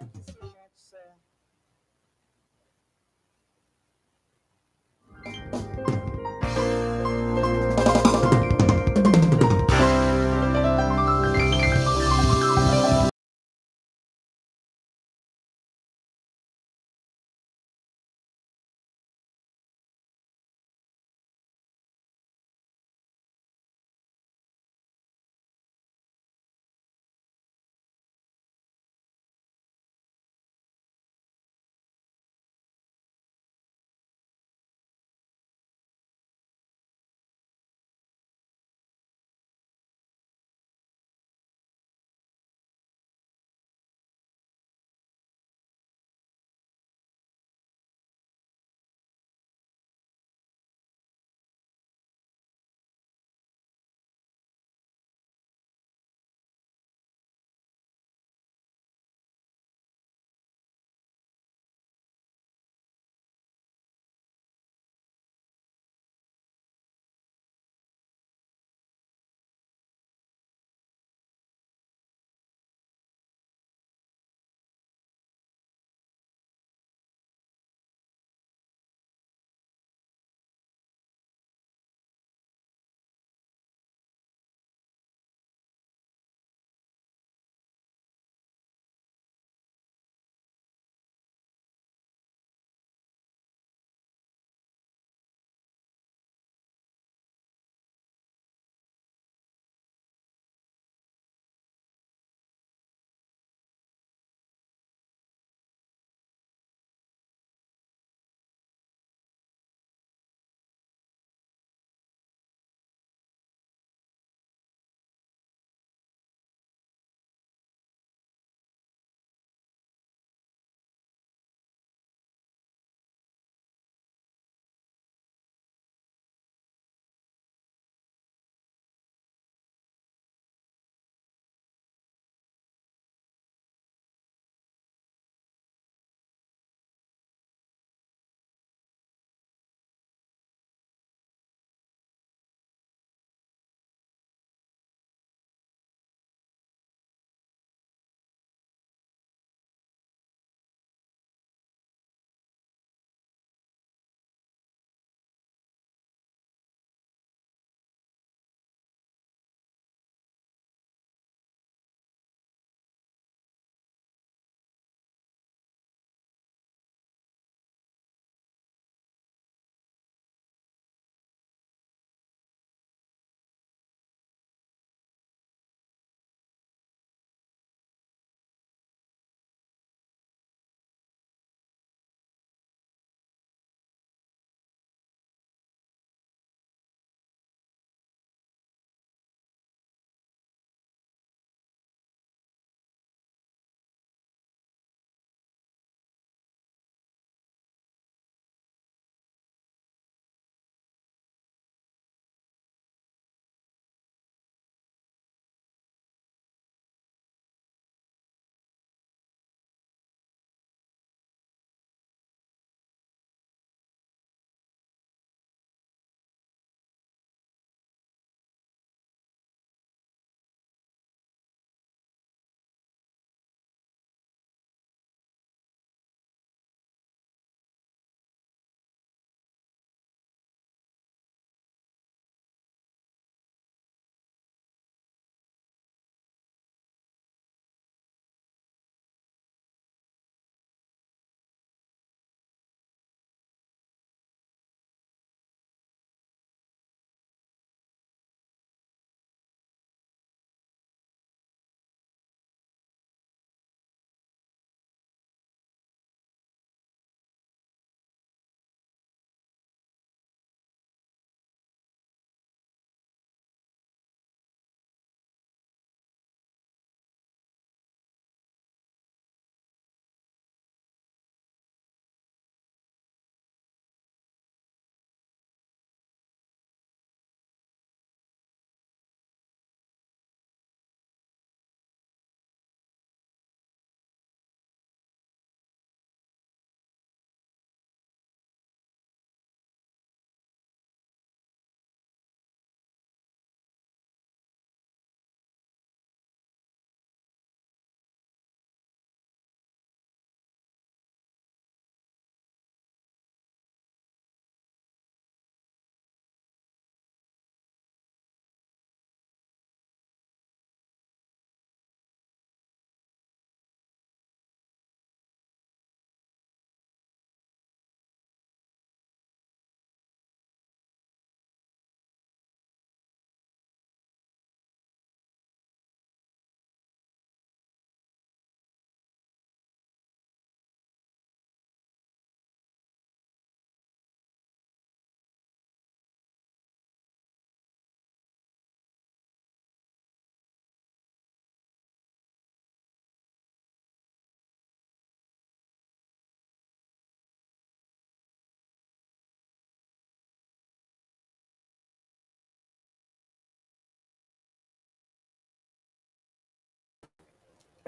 Thank you so much, sir.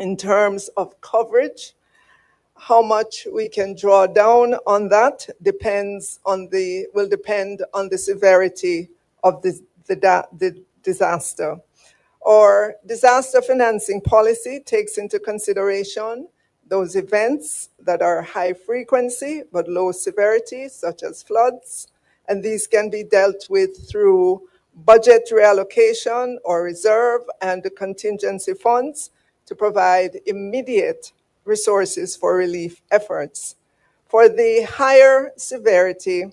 in terms of coverage. How much we can draw down on that will depend on the severity of the disaster. Our disaster financing policy takes into consideration those events that are high frequency but low severity, such as floods, and these can be dealt with through budget reallocation or reserve and the contingency funds to provide immediate resources for relief efforts. For the higher severity,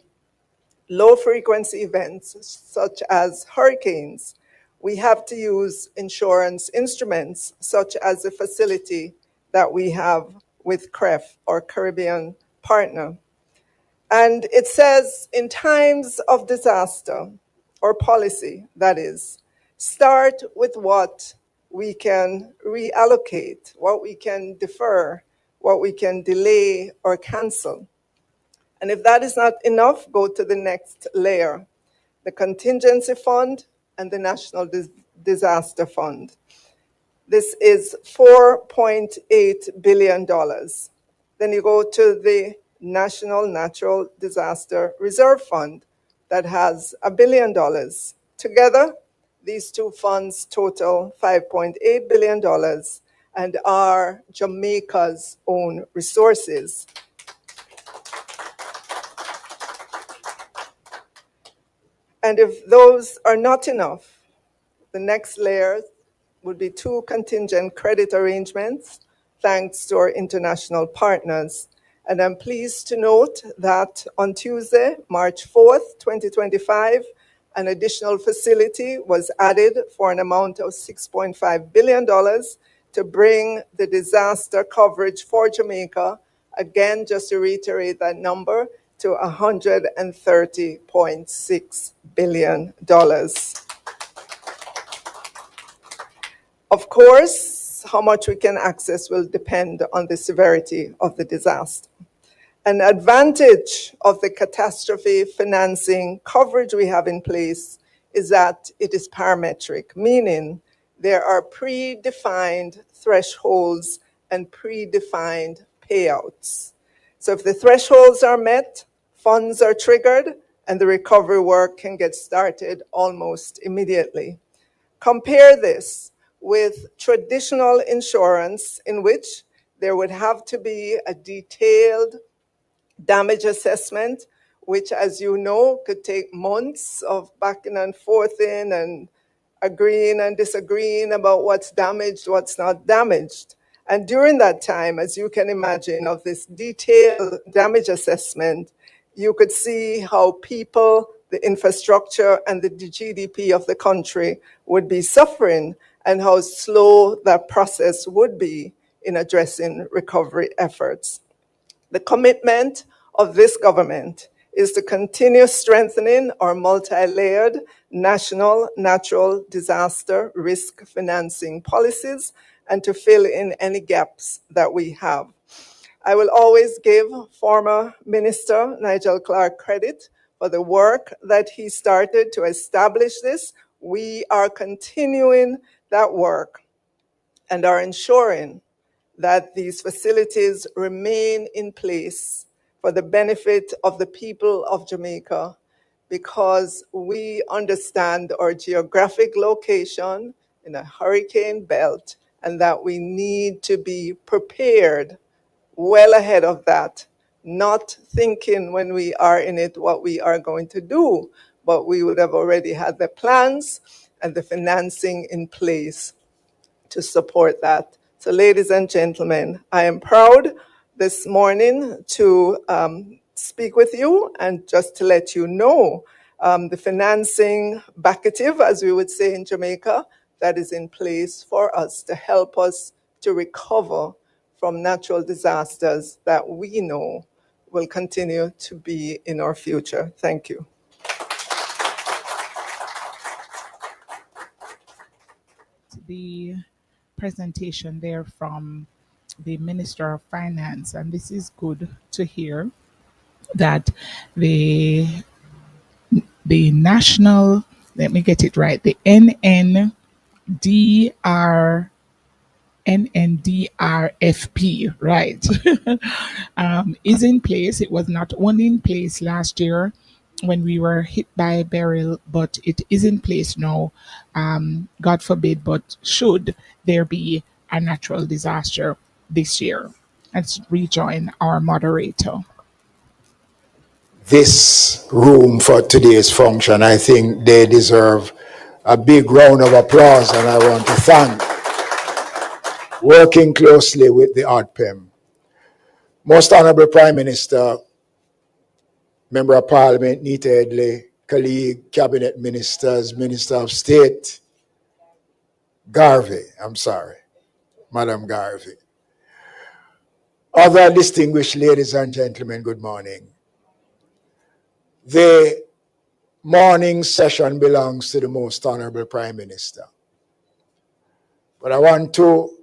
low frequency events such as hurricanes, we have to use insurance instruments such as the facility that we have with CREF, our Caribbean partner. And it says in times of disaster, or policy, that is, start with what we can reallocate, what we can defer, what we can delay or cancel. And if that is not enough, go to the next layer, the contingency fund and the national disaster fund. This is $4.8 billion. Then you go to the National Natural Disaster Reserve Fund that has $1 billion. Together, these two funds total $5.8 billion and are Jamaica's own resources. And if those are not enough, the next layer would be two contingent credit arrangements, thanks to our international partners. And I'm pleased to note that on Tuesday, March 4th, 2025, an additional facility was added for an amount of $6.5 billion to bring the disaster coverage for Jamaica, again, just to reiterate that number, to $130.6 billion. Of course, how much we can access will depend on the severity of the disaster. An advantage of the catastrophe financing coverage we have in place is that it is parametric, meaning there are predefined thresholds and predefined payouts. So if the thresholds are met, funds are triggered, and the recovery work can get started almost immediately. Compare this with traditional insurance, in which there would have to be a detailed damage assessment, which, as you know, could take months of backing and forthing and agreeing and disagreeing about what's damaged, what's not damaged. And during that time, as you can imagine, of this detailed damage assessment, you could see how people, the infrastructure, and the GDP of the country would be suffering, and how slow that process would be in addressing recovery efforts. The commitment of this government is to continue strengthening our multi-layered national natural disaster risk financing policies and to fill in any gaps that we have. I will always give former Minister Nigel Clarke credit for the work that he started to establish this. We are continuing that work and are ensuring that these facilities remain in place for the benefit of the people of Jamaica, because we understand our geographic location in a hurricane belt and that we need to be prepared well ahead of that, not thinking when we are in it what we are going to do, but we would have already had the plans and the financing in place to support that. So, ladies and gentlemen, I am proud this morning to speak with you and just to let you know the financing backative, as we would say in Jamaica, that is in place for us to help us to recover from natural disasters that we know will continue to be in our future. Thank you. The presentation there from the Minister of Finance, and this is good to hear that the national, let me get it right, the NNDRF NNDRFP, right, is in place. It was not only in place last year when we were hit by Beryl, but it is in place now. God forbid, but should there be a natural disaster this year? Let's rejoin our moderator. This room for today's function. I think they deserve a big round of applause, and I want to thank working closely with the ARPEM. Most Honorable Prime Minister, Member of Parliament Nita Edley, colleague, Cabinet Ministers, Minister of State, Madam Garvey. Other distinguished ladies and gentlemen, good morning. The morning session belongs to the Most Honorable Prime Minister. But I want to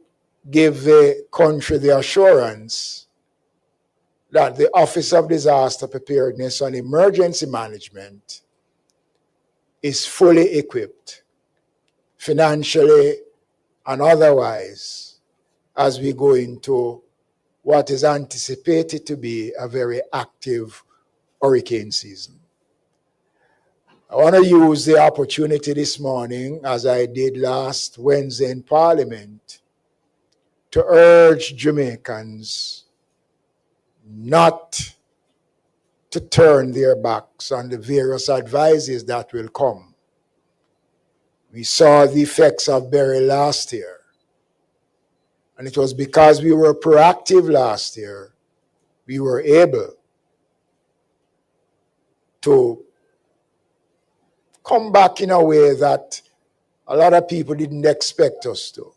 give the country the assurance that the Office of Disaster Preparedness and Emergency Management is fully equipped, financially and otherwise, as we go into what is anticipated to be a very active hurricane season. I want to use the opportunity this morning, as I did last Wednesday in Parliament, to urge Jamaicans not to turn their backs on the various advices that will come. We saw the effects of Beryl last year, and it was because we were proactive last year, we were able to come back in a way that a lot of people didn't expect us to.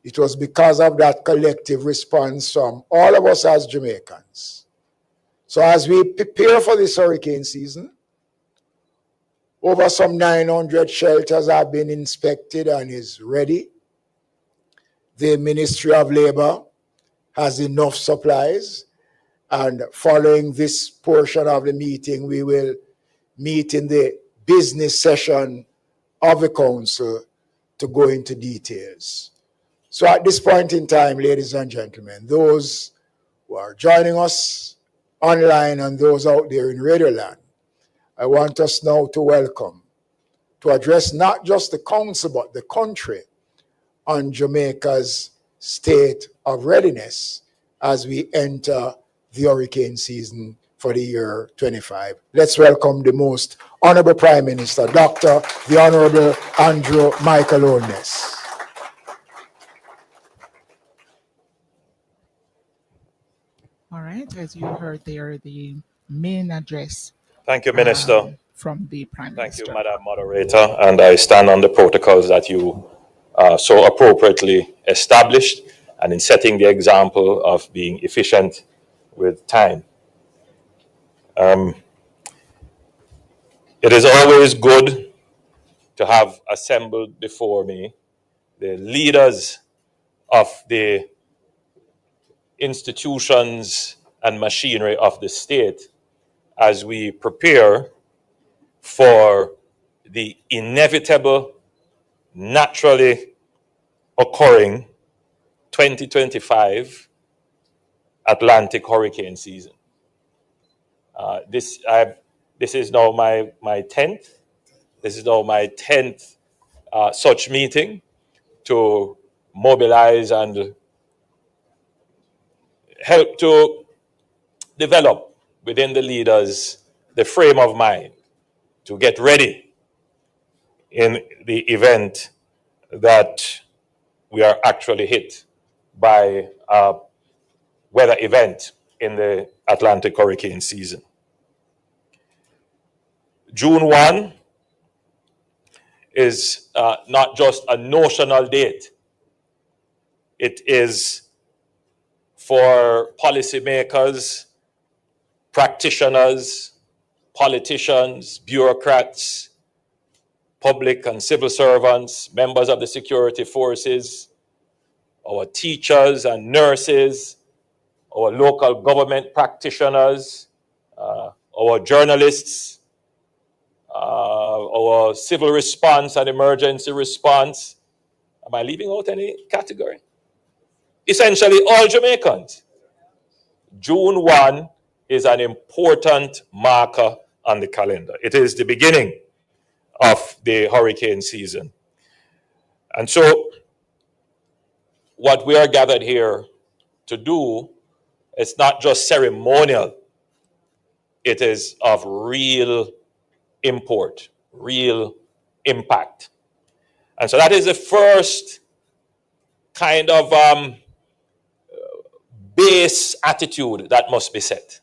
It was because of that collective response from all of us as Jamaicans. So as we prepare for this hurricane season, over some 900 shelters have been inspected and is ready. The Ministry of Labour has enough supplies, and following this portion of the meeting, we will meet in the business session of the council to go into details. So at this point in time, ladies and gentlemen, those who are joining us online and those out there in Radio Land, I want us now to welcome, to address not just the council, but the country on Jamaica's state of readiness as we enter the hurricane season for the year 25. Let's welcome the Most Honorable Prime Minister, Dr. the Honorable Andrew Michael Holness. All right, as you heard there, the main address. Thank you, Minister. From the Prime Minister. Thank you, Madam Moderator. And I stand on the protocols that you so appropriately established, and in setting the example of being efficient with time. It is always good to have assembled before me the leaders of the institutions and machinery of the state as we prepare for the inevitable, naturally occurring 2025 Atlantic hurricane season. This is now my 10th. This is now my 10th such meeting to mobilize and help to develop within the leaders the frame of mind to get ready in the event that we are actually hit by a weather event in the Atlantic hurricane season. June 1 is not just a notional date. It is for policymakers, practitioners, politicians, bureaucrats, public and civil servants, members of the security forces, our teachers and nurses, our local government practitioners, our journalists, our civil response and emergency response. Am I leaving out any category? essentially all Jamaicans. June 1 is an important marker on the calendar. It is the beginning of the hurricane season. And so, what we are gathered here to do is not just ceremonial, it is of real import, real impact. And so, that is the first kind of base attitude that must be set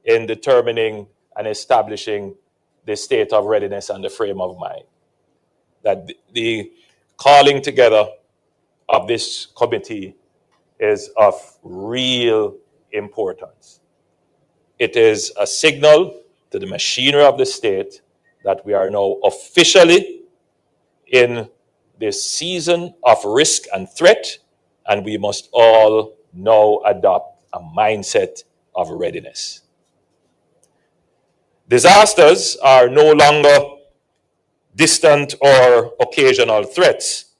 in determining and establishing the state of readiness and the frame of mind. That the calling together of this committee is of real importance. It is a signal to the machinery of the state that we are now officially in this season of risk and threat, and we must all now adopt a mindset of readiness. Disasters are no longer distant or occasional threats.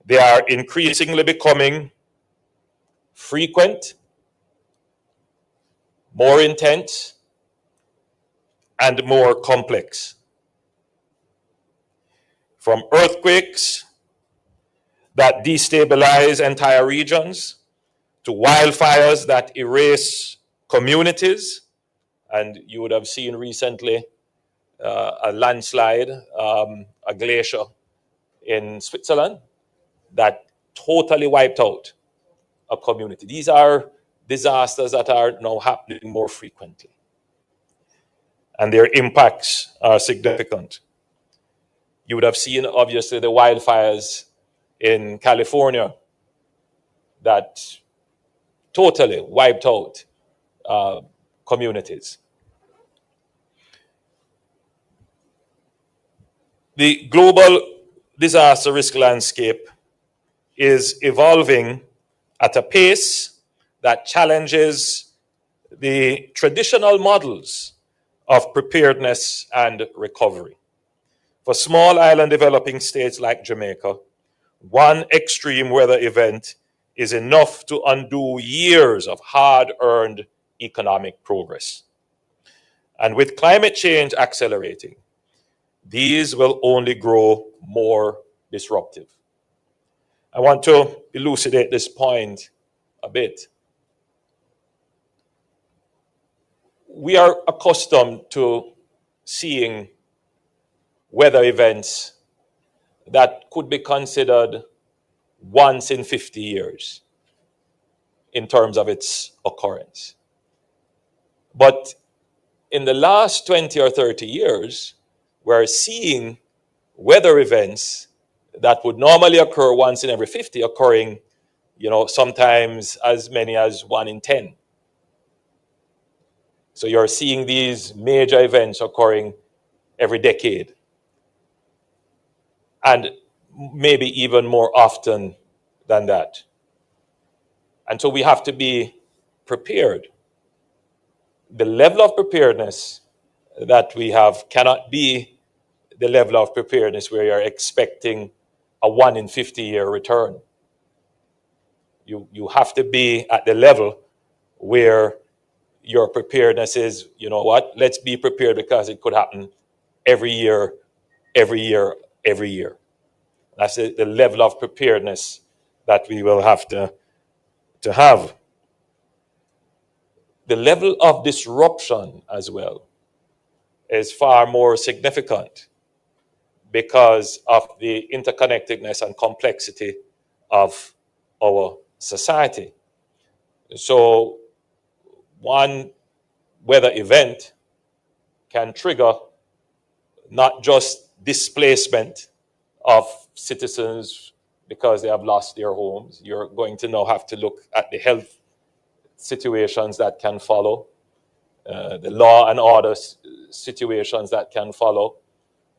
They are increasingly becoming frequent, more intense, and more complex. From earthquakes that destabilize entire regions to wildfires that erase communities, and you would have seen recently a landslide, a glacier in Switzerland that totally wiped out a community. These are disasters that are now happening more frequently, and their impacts are significant. You would have seen, obviously, the wildfires in California that totally wiped out communities. The global disaster risk landscape is evolving at a pace that challenges the traditional models of preparedness and recovery. For small island developing states like Jamaica, one extreme weather event is enough to undo years of hard-earned economic progress. And with climate change accelerating, these will only grow more disruptive. I want to elucidate this point a bit. We are accustomed to seeing weather events that could be considered once in 50 years in terms of its occurrence. But in the last 20 or 30 years, we're seeing weather events that would normally occur once in every 50 occurring, sometimes as many as 1 in 10. So you're seeing these major events occurring every decade, and maybe even more often than that. And so we have to be prepared. The level of preparedness that we have cannot be the level of preparedness where you're expecting a 1 in 50 year return. You have to be at the level where your preparedness is, let's be prepared because it could happen every year, every year, every year. That's the level of preparedness that we will have to have. The level of disruption as well is far more significant because of the interconnectedness and complexity of our society. So one weather event can trigger not just displacement of citizens because they have lost their homes. You're going to now have to look at the health situations that can follow, the law and order situations that can follow,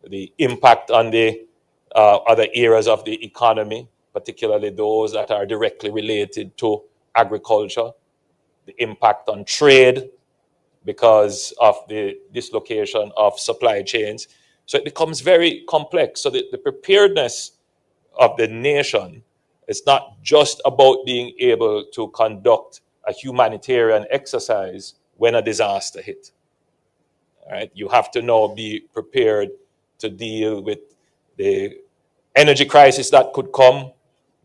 the impact on the other areas of the economy, particularly those that are directly related to agriculture, the impact on trade because of the dislocation of supply chains. So it becomes very complex. So the preparedness of the nation It's not just about being able to conduct a humanitarian exercise when a disaster hit. All right, you have to now be prepared to deal with the energy crisis that could come,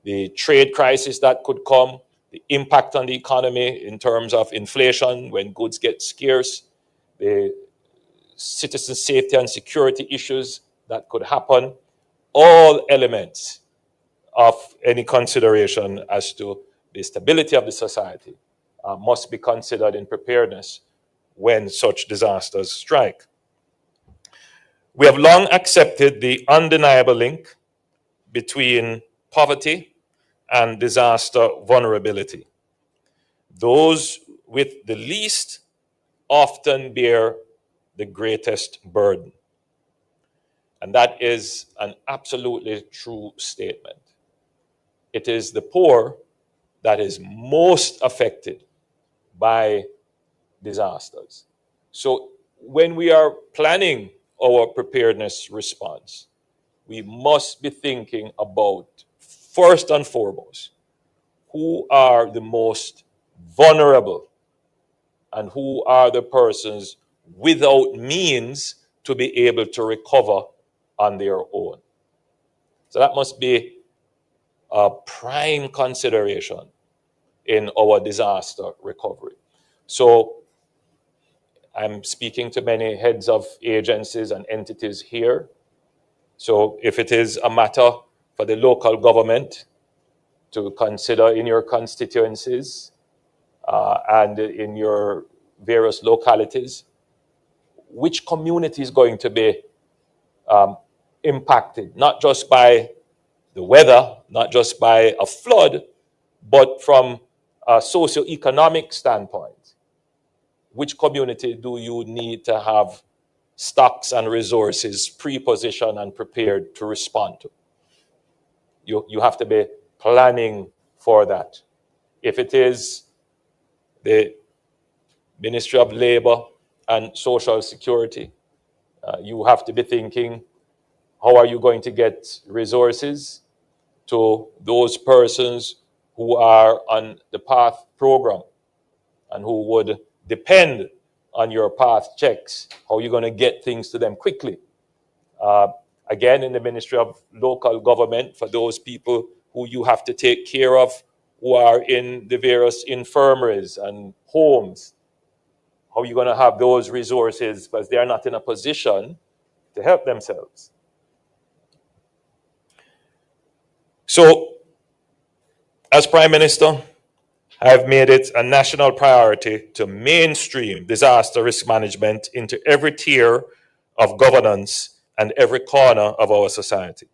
the trade crisis that could come, the impact on the economy in terms of inflation when goods get scarce, the citizen safety and security issues that could happen, all elements of any consideration as to the stability of the society must be considered in preparedness when such disasters strike. We have long accepted the undeniable link between poverty and disaster vulnerability. Those with the least often bear the greatest burden. And that is an absolutely true statement. It is the poor that is most affected by disasters. So when we are planning our preparedness response, we must be thinking about, first and foremost, who are the most vulnerable and who are the persons without means to be able to recover on their own. So that must be a prime consideration in our disaster recovery. So I'm speaking to many heads of agencies and entities here. So if it is a matter for the local government to consider in your constituencies and in your various localities, which community is going to be impacted, not just by the weather, not just by a flood, but from a socioeconomic standpoint. Which community do you need to have stocks and resources pre-positioned and prepared to respond to? You have to be planning for that. If it is the Ministry of Labor and Social Security, you have to be thinking, how are you going to get resources to those persons who are on the PATH program and who would depend on your PATH checks? How are you going to get things to them quickly? Again, in the Ministry of Local Government, for those people who you have to take care of, who are in the various infirmaries and homes, how are you going to have those resources because they are not in a position to help themselves? So, as Prime Minister, I have made it a national priority to mainstream disaster risk management into every tier of governance and every corner of our society.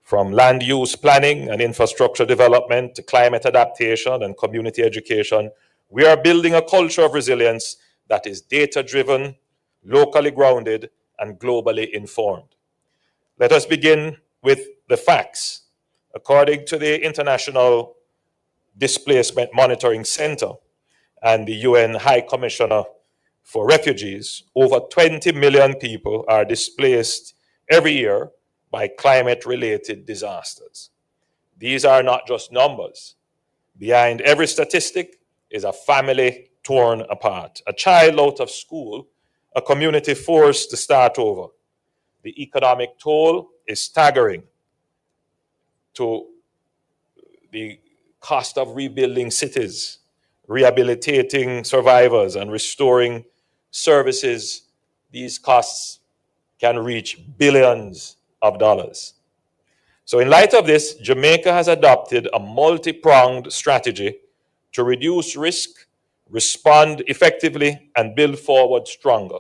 From land use planning and infrastructure development to climate adaptation and community education, we are building a culture of resilience that is data-driven, locally grounded, and globally informed. Let us begin with the facts. According to the International Displacement Monitoring Center and the UN High Commissioner for Refugees, over 20 million people are displaced every year by climate-related disasters. These are not just numbers. Behind every statistic is a family torn apart, a child out of school, a community forced to start over. The economic toll is staggering. To the cost of rebuilding cities, rehabilitating survivors, and restoring services, these costs can reach billions of dollars. So in light of this, Jamaica has adopted a multi-pronged strategy to reduce risk, respond effectively, and build forward stronger.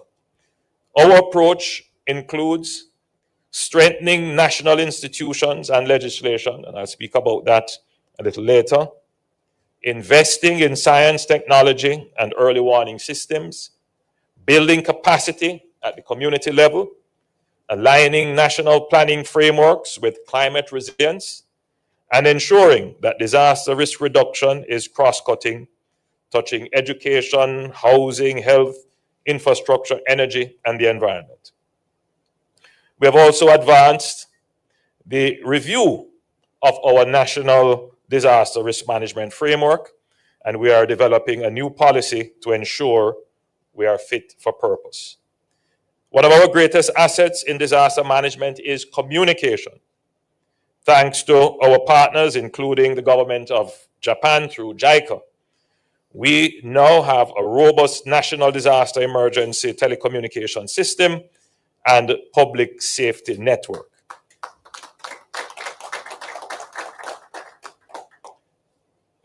Our approach includes strengthening national institutions and legislation, and I'll speak about that a little later, investing in science, technology, and early warning systems, building capacity at the community level, aligning national planning frameworks with climate resilience, and ensuring that disaster risk reduction is cross-cutting, touching education, housing, health, infrastructure, energy, and the environment. We have also advanced the review of our national disaster risk management framework, and we are developing a new policy to ensure we are fit for purpose. One of our greatest assets in disaster management is communication. Thanks to our partners, including the government of Japan through JICA, we now have a robust national disaster emergency telecommunication system and public safety network.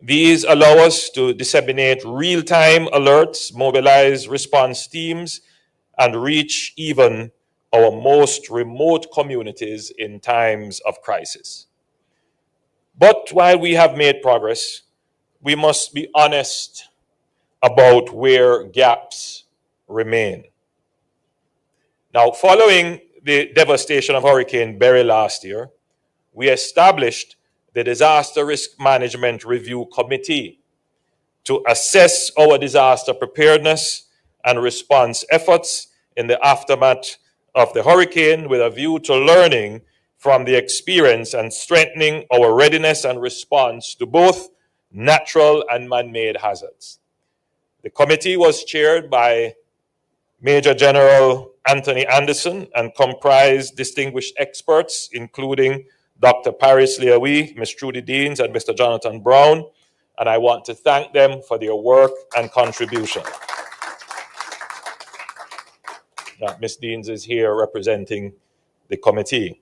These allow us to disseminate real-time alerts, mobilize response teams, and reach even our most remote communities in times of crisis. But while we have made progress, we must be honest about where gaps remain. Now, following the devastation of Hurricane Beryl last year, we established the Disaster Risk Management Review Committee to assess our disaster preparedness and response efforts in the aftermath of the hurricane, with a view to learning from the experience and strengthening our readiness and response to both natural and man-made hazards. The committee was chaired by Major General Anthony Anderson and comprised distinguished experts, including Dr. Paris Leahy, Ms. Trudy Deans, and Mr. Jonathan Brown, and I want to thank them for their work and contribution. Ms. Deans is here representing the committee.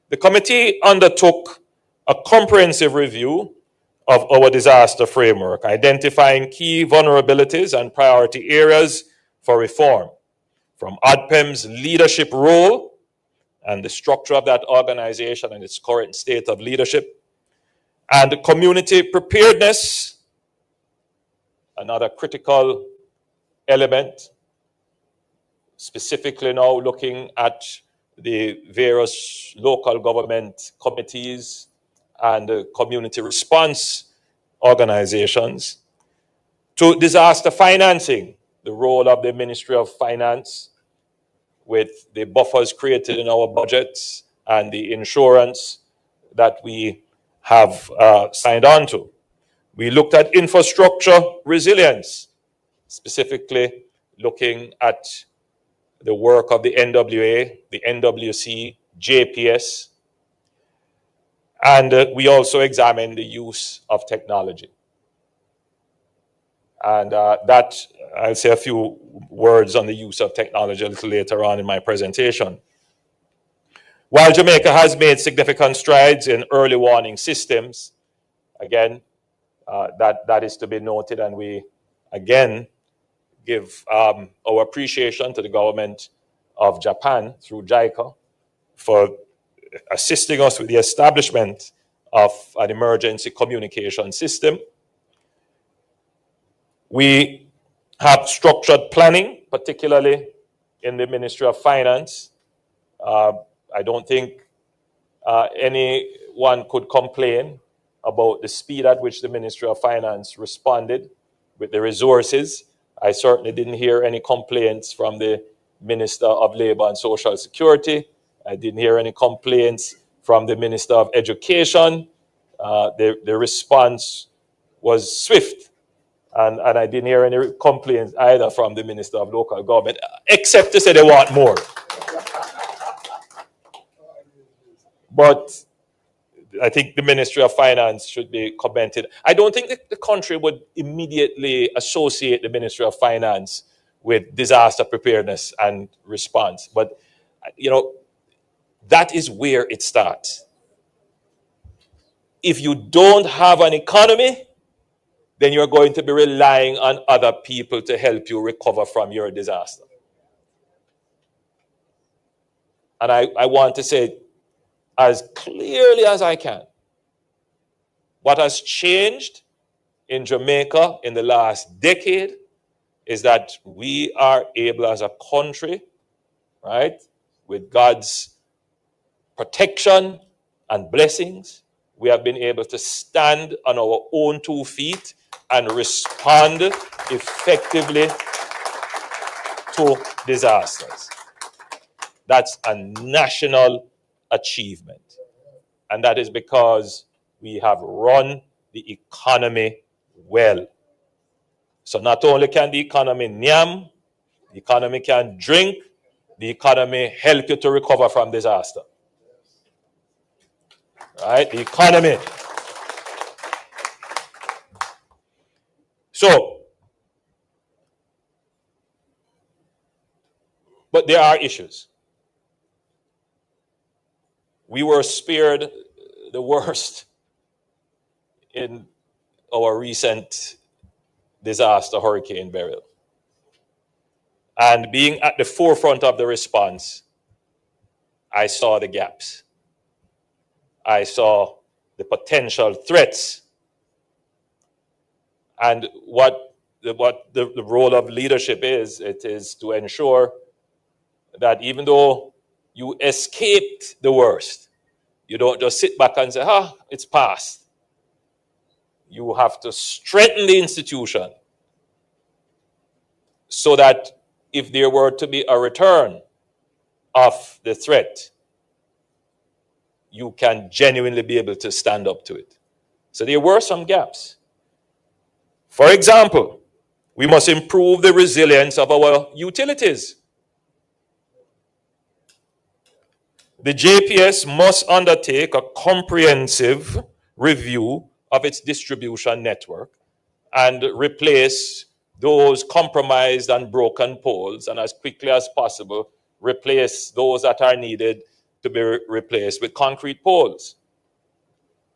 The committee undertook a comprehensive review of our disaster framework, identifying key vulnerabilities and priority areas for reform, from ODPEM's leadership role and the structure of that organization and its current state of leadership, and community preparedness, another critical element, specifically now looking at the various local government committees and community response organizations, to disaster financing, the role of the Ministry of Finance with the buffers created in our budgets and the insurance that we have signed on to. We looked at infrastructure resilience, specifically looking at the work of the NWA, the NWC, JPS, and we also examined the use of technology. And that, I'll say a few words on the use of technology a little later on in my presentation. While Jamaica has made significant strides in early warning systems, again, that is to be noted, and we, again, give our appreciation to the government of Japan through JICA for assisting us with the establishment of an emergency communication system. We have structured planning, particularly in the Ministry of Finance. I don't think anyone could complain about the speed at which the Ministry of Finance responded with the resources. I certainly didn't hear any complaints from the Minister of Labour and Social Security. I didn't hear any complaints from the Minister of Education. The response was swift. And I didn't hear any complaints either from the Minister of Local Government, except to say they want more. But I think the Ministry of Finance should be commented. I don't think that the country would immediately associate the Ministry of Finance with disaster preparedness and response. But, you know, that is where it starts. If you don't have an economy, then you're going to be relying on other people to help you recover from your disaster. And I want to say as clearly as I can, what has changed in Jamaica in the last decade is that we are able as a country, right, with God's protection and blessings, we have been able to stand on our own 2 feet and respond effectively to disasters. That's a national achievement. And that is because we have run the economy well. So not only can the economy nyam, the economy can drink, the economy help you to recover from disaster. Right? The economy. So, but there are issues. We were spared the worst in our recent disaster, Hurricane Beryl. And being at the forefront of the response, I saw the gaps. I saw the potential threats. And what the role of leadership is, it is to ensure that even though you escaped the worst, you don't just sit back and say, it's past. You have to strengthen the institution so that if there were to be a return of the threat, you can genuinely be able to stand up to it. So there were some gaps. For example, we must improve the resilience of our utilities. The JPS must undertake a comprehensive review of its distribution network and replace those compromised and broken poles, and as quickly as possible, replace those that are needed to be replaced with concrete poles.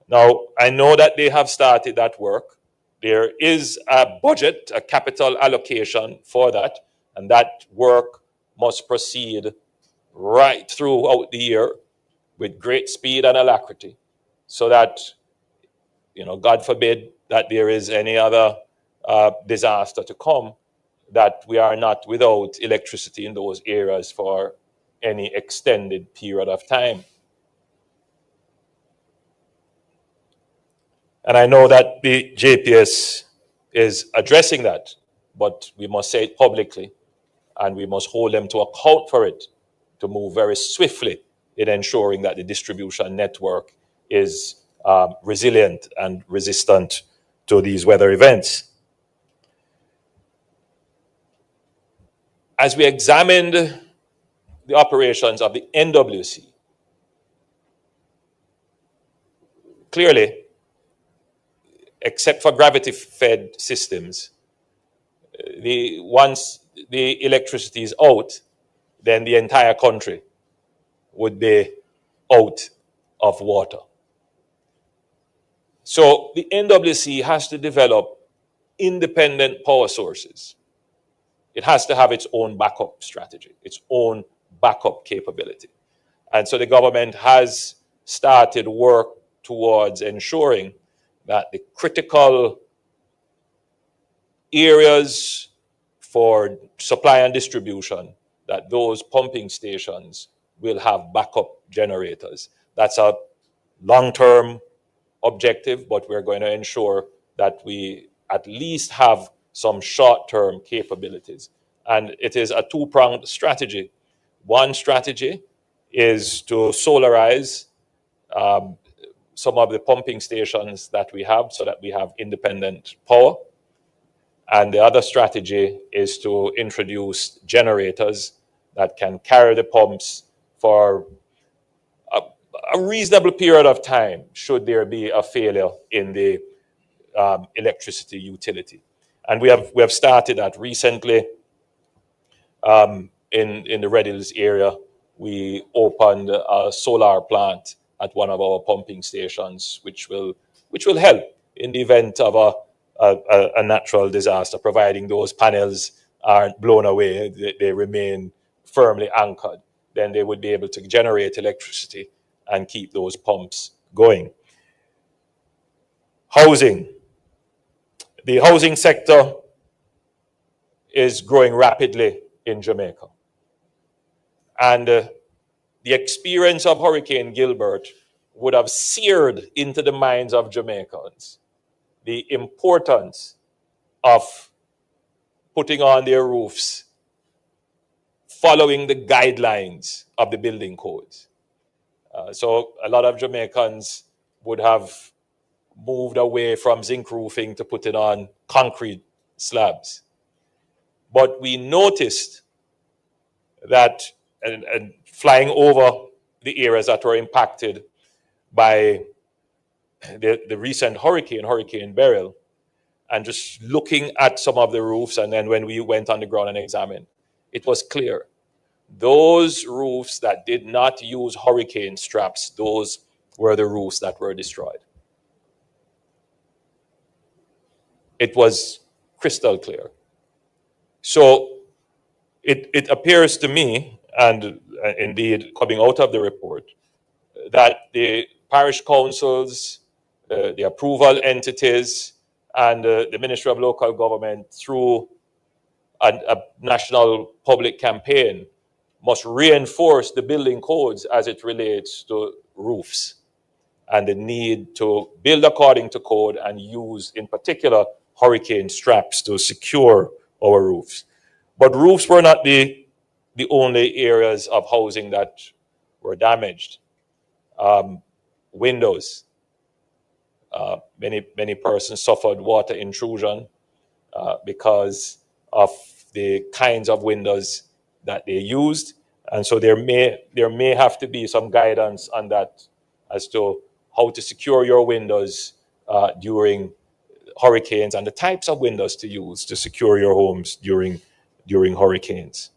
Now, I know that they have started that work. There is a budget, a capital allocation for that, and that work must proceed right throughout the year with great speed and alacrity, so that, God forbid that there is any other disaster to come, that we are not without electricity in those areas for any extended period of time. And I know that the JPS is addressing that, but we must say it publicly, and we must hold them to account for it, to move very swiftly in ensuring that the distribution network is resilient and resistant to these weather events. As we examined the operations of the NWC, clearly, except for gravity-fed systems, once the electricity is out, then the entire country would be out of water. So the NWC has to develop independent power sources. It has to have its own backup strategy, its own backup capability. And so the government has started work towards ensuring that the critical areas for supply and distribution, that those pumping stations will have backup generators. That's a long-term objective, but we're going to ensure that we at least have some short-term capabilities. And it is a two-pronged strategy. One strategy is to solarize some of the pumping stations that we have so that we have independent power. And the other strategy is to introduce generators that can carry the pumps for a reasonable period of time should there be a failure in the electricity utility. And we have started that recently. In the Red Hills area, we opened a solar plant at one of our pumping stations, which will help in the event of a natural disaster, providing those panels aren't blown away, they remain firmly anchored. Then they would be able to generate electricity and keep those pumps going. Housing. The housing sector is growing rapidly in Jamaica. And the experience of Hurricane Gilbert would have seared into the minds of Jamaicans the importance of putting on their roofs, following the guidelines of the building codes. So a lot of Jamaicans would have moved away from zinc roofing to putting on concrete slabs. But we noticed that, and flying over the areas that were impacted by the recent Hurricane Beryl, and just looking at some of the roofs, and then when we went on the ground and examined, it was clear. Those roofs that did not use hurricane straps, those were the roofs that were destroyed. It was crystal clear. So it appears to me, and indeed coming out of the report, that the parish councils, the approval entities, and the Ministry of Local Government, through a national public campaign, must reinforce the building codes as it relates to roofs and the need to build according to code and use, in particular, hurricane straps to secure our roofs. But roofs were not the only areas of housing that were damaged. Windows. Many persons suffered water intrusion because of the kinds of windows that they used, and so there may have to be some guidance on that as to how to secure your windows during hurricanes, and the types of windows to use to secure your homes during hurricanes.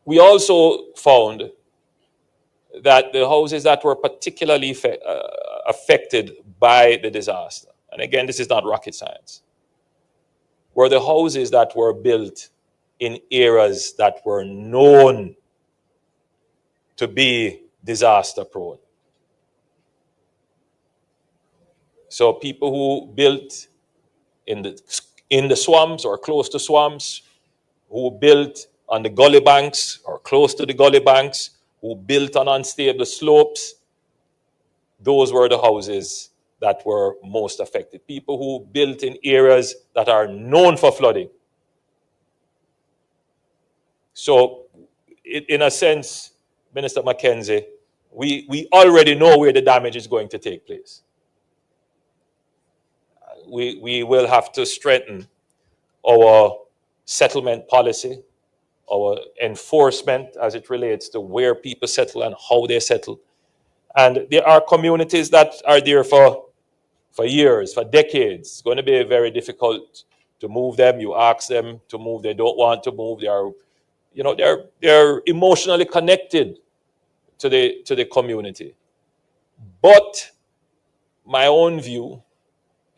We also found that the houses that were particularly affected by the disaster, and again, this is not rocket science, were the houses that were built in areas that were known to be disaster prone. So people who built in the swamps or close to swamps, who built on the gully banks or close to the gully banks, who built on unstable slopes, those were the houses that were most affected. People who built in areas that are known for flooding. So, in a sense, Minister Mackenzie, we already know where the damage is going to take place. We will have to strengthen our settlement policy, our enforcement as it relates to where people settle and how they settle. And there are communities that are there for years, for decades. It's going to be very difficult to move them. You ask them to move, they don't want to move. They're emotionally connected to the community. But my own view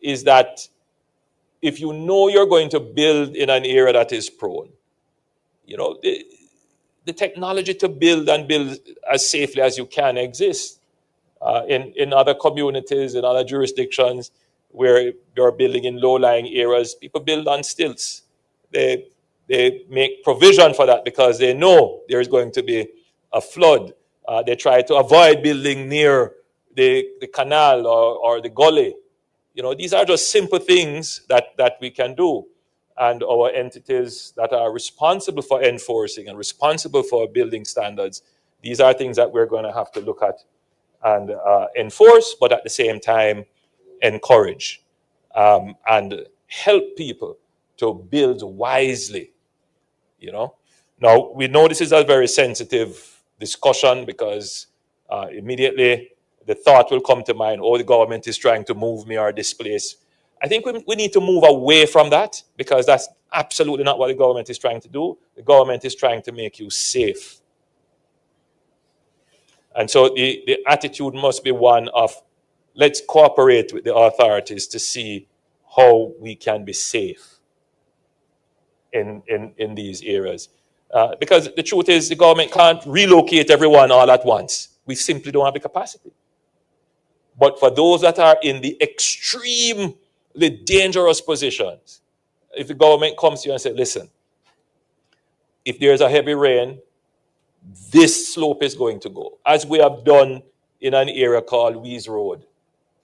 is that if you know you're going to build in an area that is prone, the technology to build and build as safely as you can exists. In other communities, in other jurisdictions where you're building in low-lying areas, people build on stilts. They make provision for that because they know there's going to be a flood. They try to avoid building near the canal or the gully. These are just simple things that we can do. And our entities that are responsible for enforcing and responsible for building standards, these are things that we're going to have to look at and enforce, but at the same time, encourage and help people to build wisely. Now, we know this is a very sensitive discussion because immediately the thought will come to mind, oh, the government is trying to move me or displace. I think we need to move away from that because that's absolutely not what the government is trying to do. The government is trying to make you safe. And so the attitude must be one of, let's cooperate with the authorities to see how we can be safe in these areas. Because the truth is, the government can't relocate everyone all at once. We simply don't have the capacity. But for those that are in the extremely dangerous positions, if the government comes to you and says, listen, if there's a heavy rain, this slope is going to go, as we have done in an area called Wees Road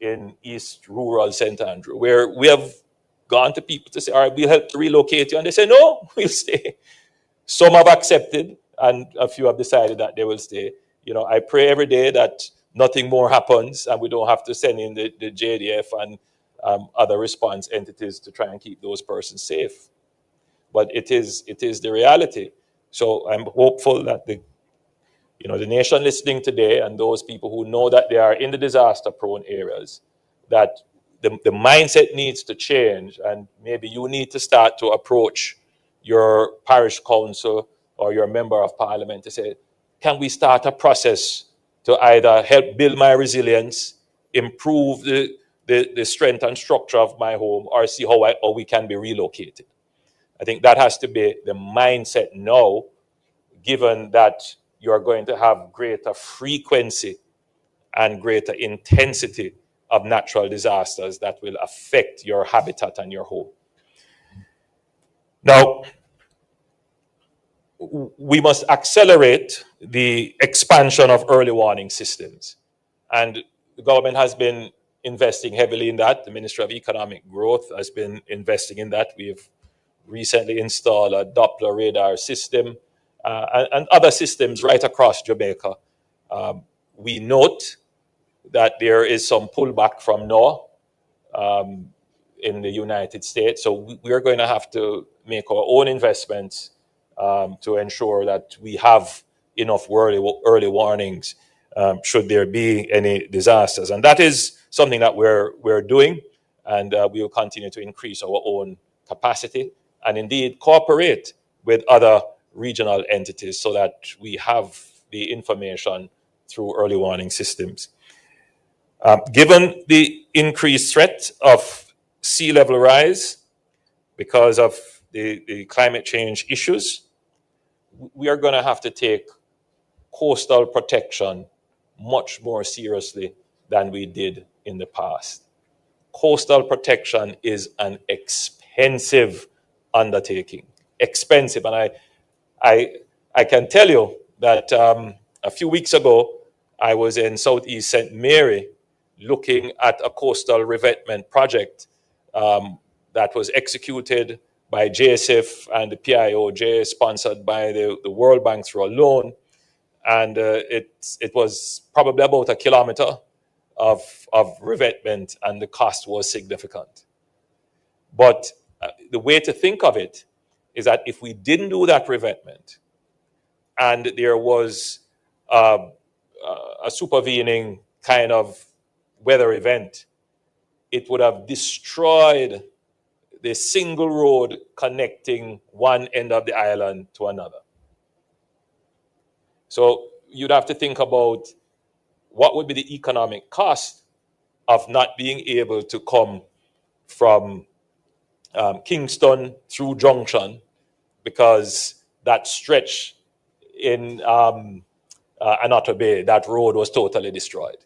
in East Rural St. Andrew, where we have gone to people to say, all right, we'll help to relocate you. And they say, no, we'll stay. Some have accepted, and a few have decided that they will stay. I pray every day that nothing more happens and we don't have to send in the JDF and other response entities to try and keep those persons safe. But it is the reality. So I'm hopeful that the nation listening today and those people who know that they are in the disaster-prone areas, that the mindset needs to change, and maybe you need to start to approach your parish council or your member of parliament to say, can we start a process to either help build my resilience, improve the strength and structure of my home, or see how we can be relocated? I think that has to be the mindset now, given that you are going to have greater frequency and greater intensity of natural disasters that will affect your habitat and your home. Now, we must accelerate the expansion of early warning systems. And the government has been investing heavily in that. The Ministry of Economic Growth has been investing in that. We've recently installed a Doppler radar system and other systems right across Jamaica. We note that there is some pullback from NOAA in the United States. So we are going to have to make our own investments to ensure that we have enough early warnings should there be any disasters. And that is something that we're doing, and we will continue to increase our own capacity and indeed cooperate with other regional entities so that we have the information through early warning systems. Given the increased threat of sea level rise because of the climate change issues, we are going to have to take coastal protection much more seriously than we did in the past. Coastal protection is an expensive undertaking, expensive. And I can tell you that a few weeks ago, I was in Southeast St. Mary looking at a coastal revetment project that was executed by JSF and the PIOJ, sponsored by the World Bank through a loan. And it was probably about a kilometer of revetment, and the cost was significant. But the way to think of it is that if we didn't do that revetment and there was a supervening kind of weather event, it would have destroyed the single road connecting one end of the island to another. So you'd have to think about what would be the economic cost of not being able to come from Kingston through Junction, because that stretch in Another Bay, that road was totally destroyed.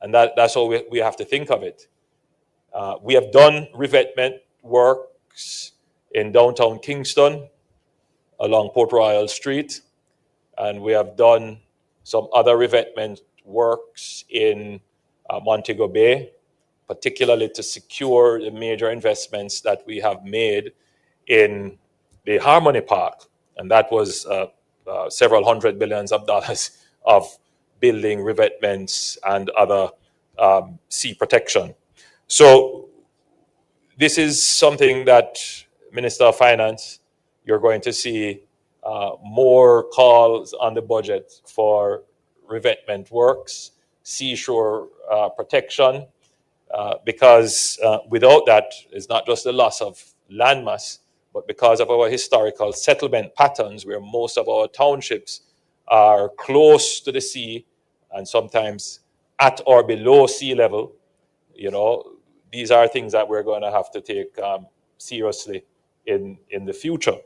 And that's how we have to think of it. We have done revetment works in downtown Kingston along Port Royal Street, and we have done some other revetment works in Montego Bay, particularly to secure the major investments that we have made in the Harmony Park. And that was several $100 billion of building revetments and other sea protection. So this is something that, Minister of Finance, you're going to see more calls on the budget for revetment works, seashore protection, because without that, it's not just the loss of landmass, but because of our historical settlement patterns, where most of our townships are close to the sea and sometimes at or below sea level. These are things that we're going to have to take seriously in the future.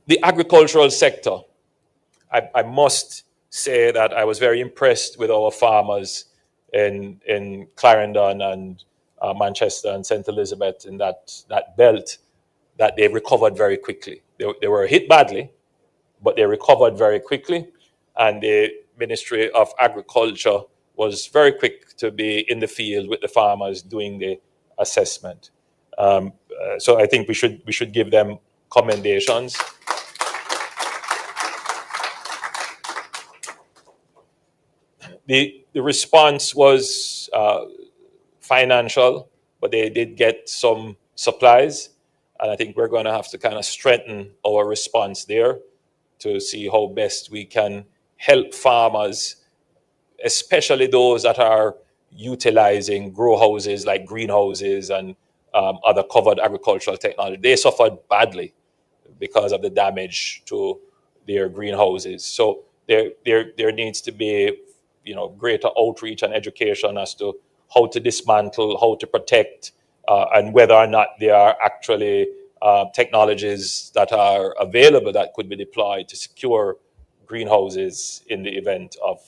The agricultural sector, I must say that I was very impressed with our farmers in Clarendon and Manchester and St. Elizabeth, in that belt, that they recovered very quickly. They were hit badly, but they recovered very quickly. And the Ministry of Agriculture was very quick to be in the field with the farmers doing the assessment. So I think we should give them commendations. The response was financial, but they did get some supplies. And I think we're going to have to kind of strengthen our response there to see how best we can help farmers, especially those that are utilizing grow houses like greenhouses and other covered agricultural technology. They suffered badly because of the damage to their greenhouses. So there needs to be, greater outreach and education as to how to dismantle, how to protect, and whether or not there are actually technologies that are available that could be deployed to secure greenhouses in the event of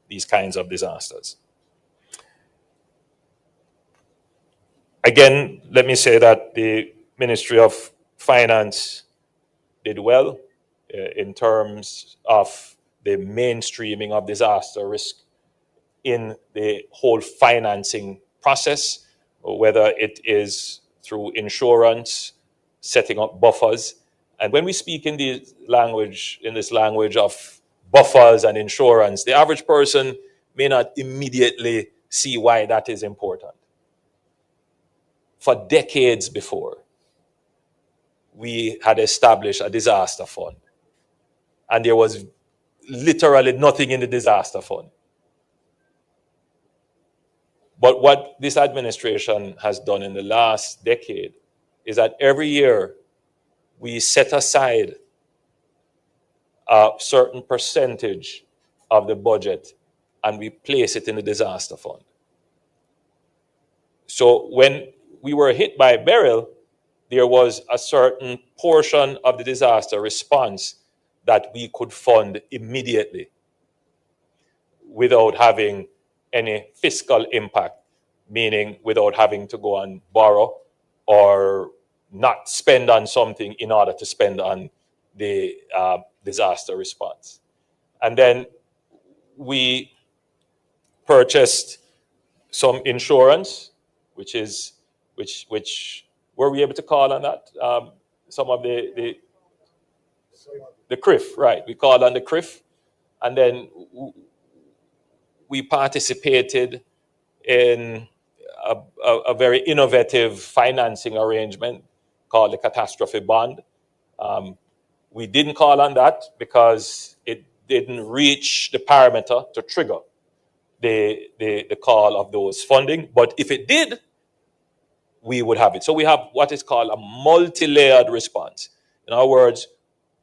these kinds of disasters. Again, let me say that the Ministry of Finance did well in terms of the mainstreaming of disaster risk in the whole financing process, whether it is through insurance, setting up buffers. And when we speak in this language of buffers and insurance, the average person may not immediately see why that is important. For decades before, we had established a disaster fund, and there was literally nothing in the disaster fund. But what this administration has done in the last decade is that every year we set aside a certain percentage of the budget and we place it in the disaster fund. So when we were hit by Beryl, there was a certain portion of the disaster response that we could fund immediately without having any fiscal impact, meaning without having to go and borrow or not spend on something in order to spend on the disaster response. And then we purchased some insurance, which were we able to call on that? Some of the CRIF, right? We called on the CRIF, and then we participated in a very innovative financing arrangement called the catastrophe bond. We didn't call on that because it didn't reach the parameter to trigger the call of those funding. But if it did, we would have it. So we have what is called a multi-layered response. In other words,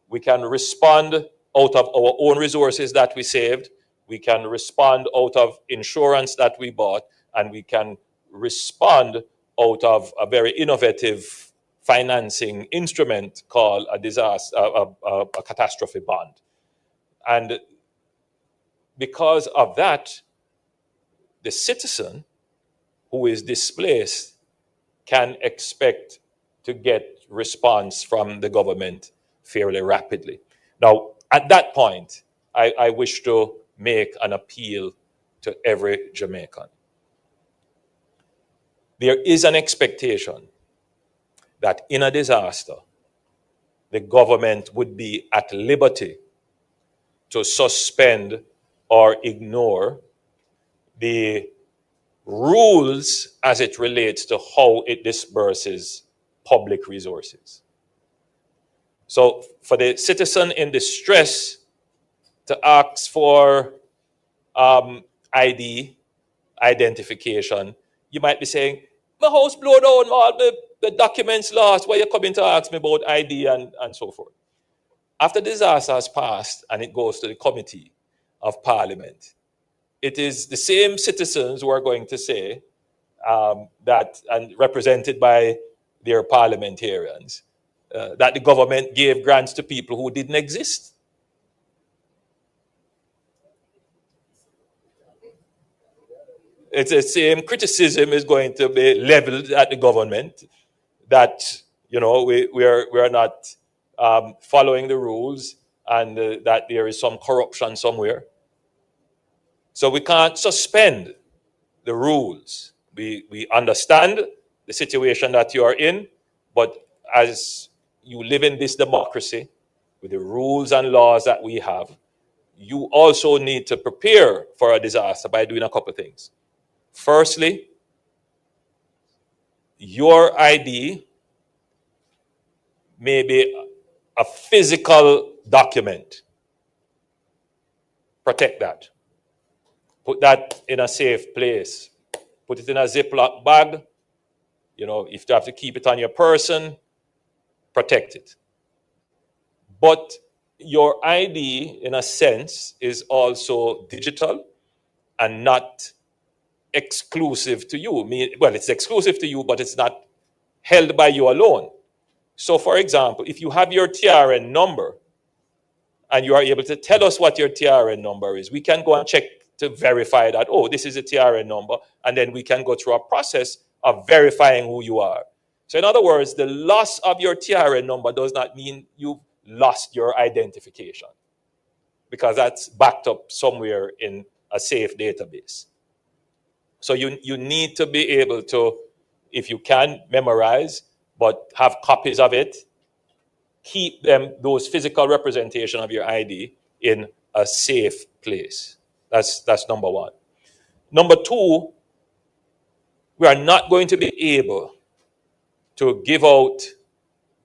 we can respond out of our own resources that we saved. We can respond out of insurance that we bought, and we can respond out of a very innovative financing instrument called a catastrophe bond. And because of that, the citizen who is displaced can expect to get response from the government fairly rapidly. Now, at that point, I wish to make an appeal to every Jamaican. There is an expectation that in a disaster, the government would be at liberty to suspend or ignore the rules as it relates to how it disburses public resources. So for the citizen in distress to ask for ID, identification, you might be saying, my house blow down, all the documents lost, why you coming to ask me about ID and so forth. After disaster has passed and it goes to the committee of parliament, it is the same citizens who are going to say that, and represented by their parliamentarians, that the government gave grants to people who didn't exist. It's the same criticism is going to be leveled at the government that we are not following the rules and that there is some corruption somewhere. So we can't suspend the rules. We understand the situation that you are in, but as you live in this democracy with the rules and laws that we have, you also need to prepare for a disaster by doing a couple of things. Firstly, your ID may be a physical document. Protect that. Put that in a safe place. Put it in a Ziploc bag. You know, if you have to keep it on your person, protect it. But your ID, in a sense, is also digital and not exclusive to you. Well, it's exclusive to you, but it's not held by you alone. So, for example, if you have your TRN number and you are able to tell us what your TRN number is, we can go and check to verify that, oh, this is a TRN number, and then we can go through a process of verifying who you are. So, in other words, the loss of your TRN number does not mean you've lost your identification, because that's backed up somewhere in a safe database. So you need to be able to, if you can, memorize, but have copies of it. Keep them, those physical representation of your ID, in a safe place. That's number one. Number two, we are not going to be able to give out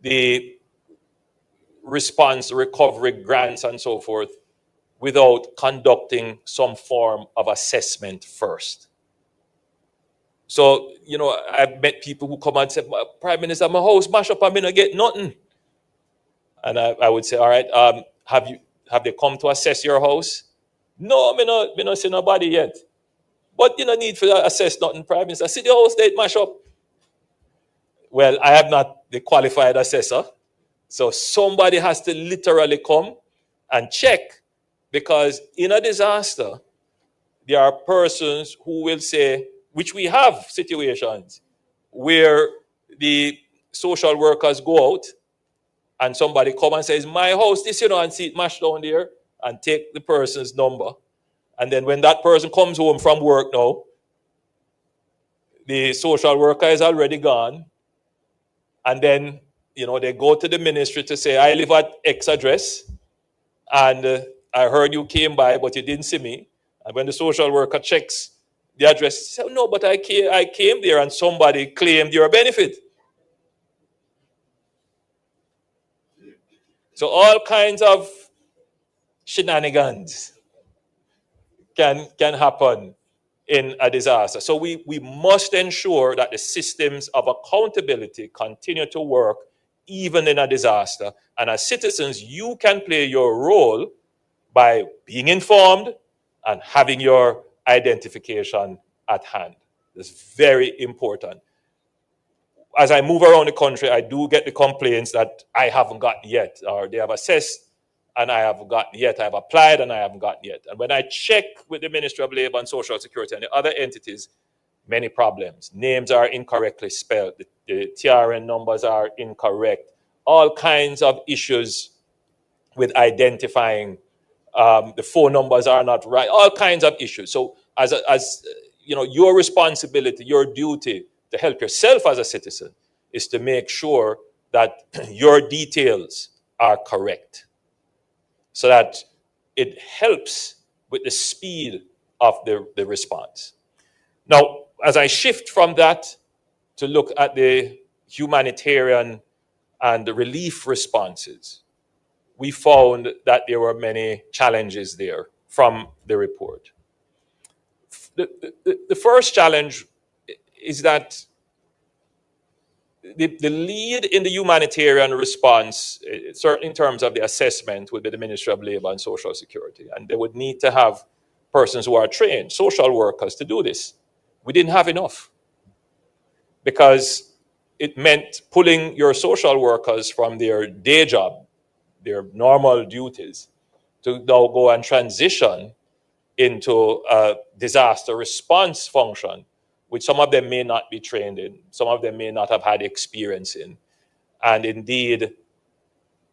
the response, recovery grants, and so forth without conducting some form of assessment first. So, you know, I've met people who come and say, Prime Minister, my house mash up, I'm going to get nothing. And I would say, all right, have they come to assess your house? No, me not see nobody yet. But you don't need for assess nothing, Prime Minister. I see the house that mash up. Well, I am not the qualified assessor. So somebody has to literally come and check, because in a disaster, there are persons who will say, which we have situations where the social workers go out and somebody come and says, my house, this, you know, and see it mashed down there, and take the person's number. And then when that person comes home from work now, the social worker is already gone. And then, you know, they go to the ministry to say, I live at X address, and I heard you came by, but you didn't see me. And when the social worker checks the address, he says, no, but I came there and somebody claimed your benefit. So all kinds of shenanigans can happen in a disaster. So we must ensure that the systems of accountability continue to work even in a disaster. And as citizens, you can play your role by being informed and having your identification at hand. It's very important. As I move around the country, I do get the complaints that I haven't gotten yet, or they have assessed and I haven't gotten yet. I've applied and I haven't gotten yet. And when I check with the Ministry of Labor and Social Security and the other entities, many problems. Names are incorrectly spelled. The TRN numbers are incorrect. All kinds of issues with identifying. The phone numbers are not right. All kinds of issues. So as you know, your responsibility, your duty to help yourself as a citizen is to make sure that your details are correct, so that it helps with the speed of the response. Now, as I shift from that to look at the humanitarian and the relief responses, we found that there were many challenges there from the report. The first challenge is that the lead in the humanitarian response, certainly in terms of the assessment, would be the Ministry of Labor and Social Security. And they would need to have persons who are trained, social workers, to do this. We didn't have enough, because it meant pulling your social workers from their day job, their normal duties, to now go and transition into a disaster response function, which some of them may not be trained in, some of them may not have had experience in. And indeed,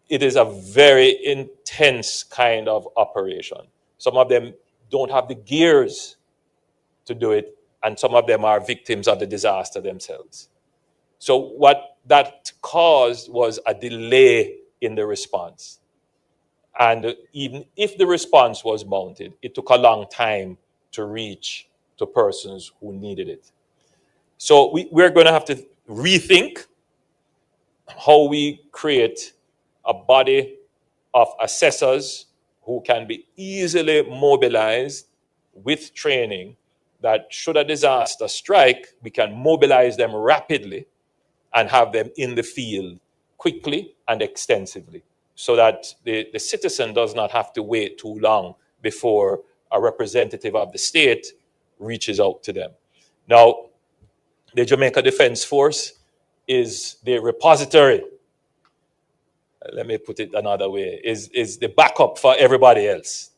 it is a very intense kind of operation. Some of them don't have the gears to do it, and some of them are victims of the disaster themselves. So what that caused was a delay in the response. And even if the response was mounted, it took a long time to reach to persons who needed it. So we're going to have to rethink how we create a body of assessors who can be easily mobilized with training, that should a disaster strike, we can mobilize them rapidly and have them in the field quickly and extensively, so that the citizen does not have to wait too long before a representative of the state reaches out to them. Now, the Jamaica Defense Force is the repository, let me put it another way, is the backup for everybody else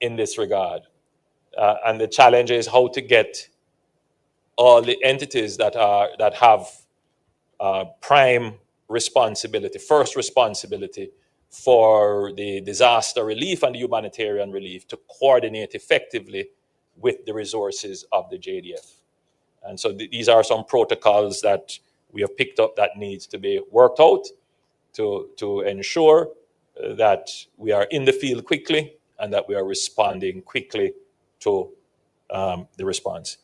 in this regard. And the challenge is how to get all the entities that have prime responsibility, first responsibility for the disaster relief and the humanitarian relief, to coordinate effectively with the resources of the JDF. And so these are some protocols that we have picked up that needs to be worked out to ensure that we are in the field quickly and that we are responding quickly to the response.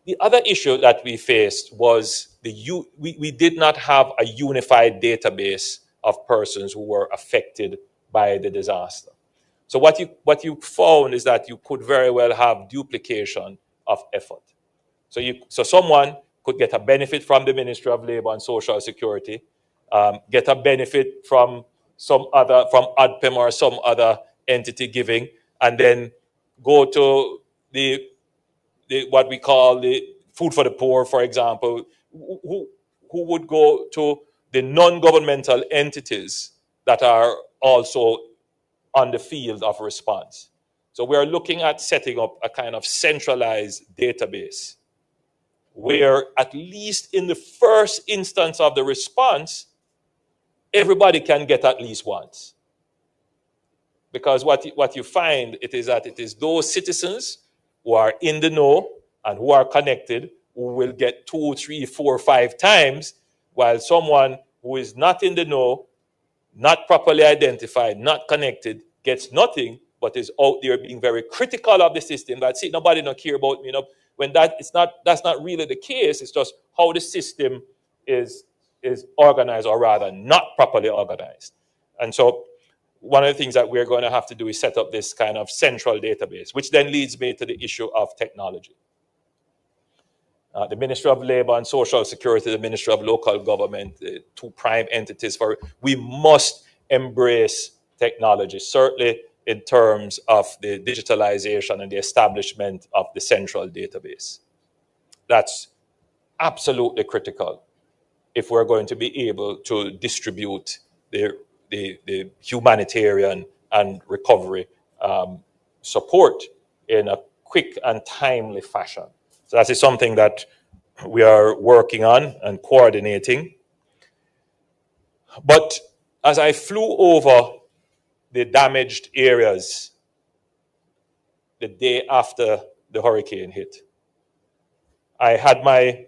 The other issue that we faced was we did not have a unified database of persons who were affected by the disaster. So what you found is that you could very well have duplication of effort. So someone could get a benefit from the Ministry of Labor and Social Security, get a benefit from ADPEM or some other entity giving, and then go to the what we call the food for the poor, for example, who would go to the non-governmental entities that are also on the field of response. So we are looking at setting up a kind of centralized database where, at least in the first instance of the response, everybody can get at least once. Because what you find it is that it is those citizens who are in the know and who are connected who will get 2, 3, 4, 5 times, while someone who is not in the know, not properly identified, not connected, gets nothing, but is out there being very critical of the system. That, see, nobody don't care about me. You know, when that's not really the case. It's just how the system is organized, or rather not properly organized. And so one of the things that we're going to have to do is set up this kind of central database, which then leads me to the issue of technology. The Ministry of Labor and Social Security, the Ministry of Local Government, the two prime entities we must embrace technology, certainly in terms of the digitalization and the establishment of the central database. That's absolutely critical if we're going to be able to distribute the humanitarian and recovery support in a quick and timely fashion. So that is something that we are working on and coordinating. But as I flew over the damaged areas the day after the hurricane hit, I had my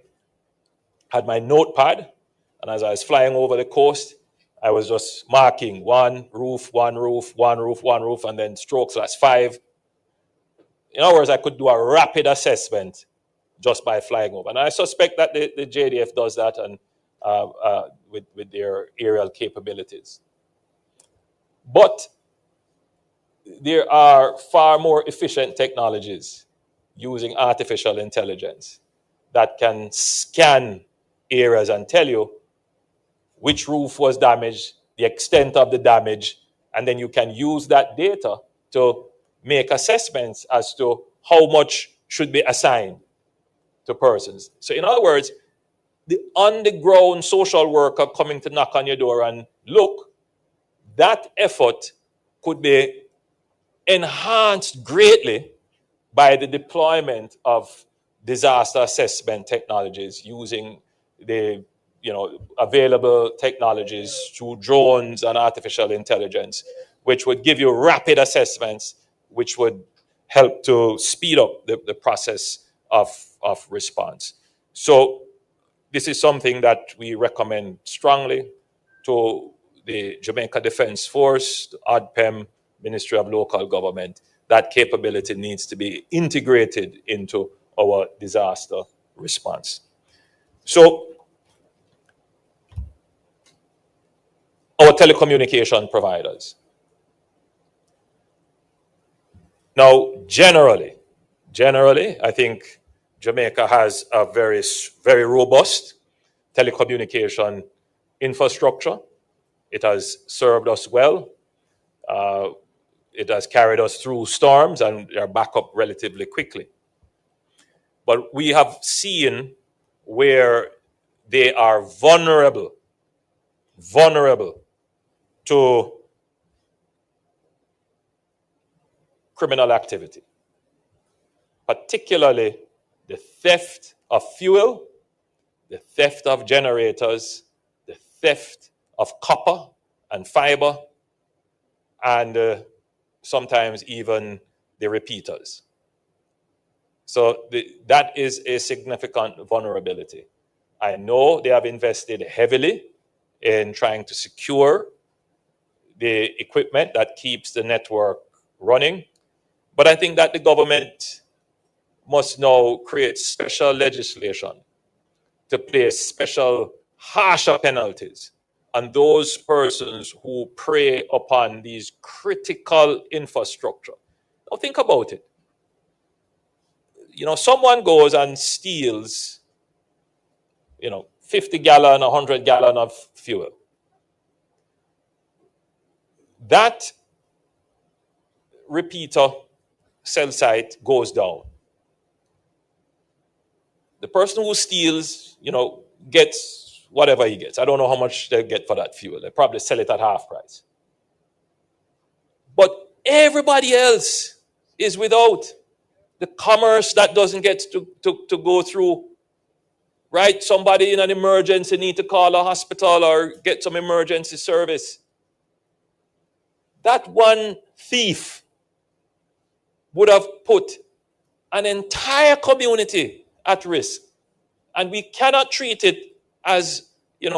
notepad, and as I was flying over the coast, I was just marking one roof, one roof, one roof, one roof, and then strokes, that's 5. In other words, I could do a rapid assessment just by flying over. And I suspect that the JDF does that and with their aerial capabilities. But there are far more efficient technologies using artificial intelligence that can scan areas and tell you which roof was damaged, the extent of the damage, and then you can use that data to make assessments as to how much should be assigned to persons. So in other words, the on-the-ground social worker coming to knock on your door and look, that effort could be enhanced greatly by the deployment of disaster assessment technologies using the available technologies through drones and artificial intelligence, which would give you rapid assessments, which would help to speed up the process of response. So this is something that we recommend strongly to the Jamaica Defence Force, the ODPEM, Ministry of Local Government. That capability needs to be integrated into our disaster response. So, our telecommunication providers. Now, generally, I think Jamaica has a very, very robust telecommunication infrastructure. It has served us well. It has carried us through storms and are back up relatively quickly. But we have seen where they are vulnerable to criminal activity, particularly the theft of fuel, the theft of generators, the theft of copper and fiber, and sometimes even the repeaters. So that is a significant vulnerability. I know they have invested heavily in trying to secure the equipment that keeps the network running, but I think that the government must now create special legislation to place special harsher penalties on those persons who prey upon these critical infrastructure. Now think about it. Someone goes and steals, 50 gallon, 100 gallon of fuel. That repeater cell site goes down. The person who steals, gets whatever he gets. I don't know how much they get for that fuel. They probably sell it at half price. But everybody else is without. The commerce that doesn't get to go through, right? Somebody in an emergency need to call a hospital or get some emergency service. That one thief would have put an entire community at risk. And we cannot treat it as, him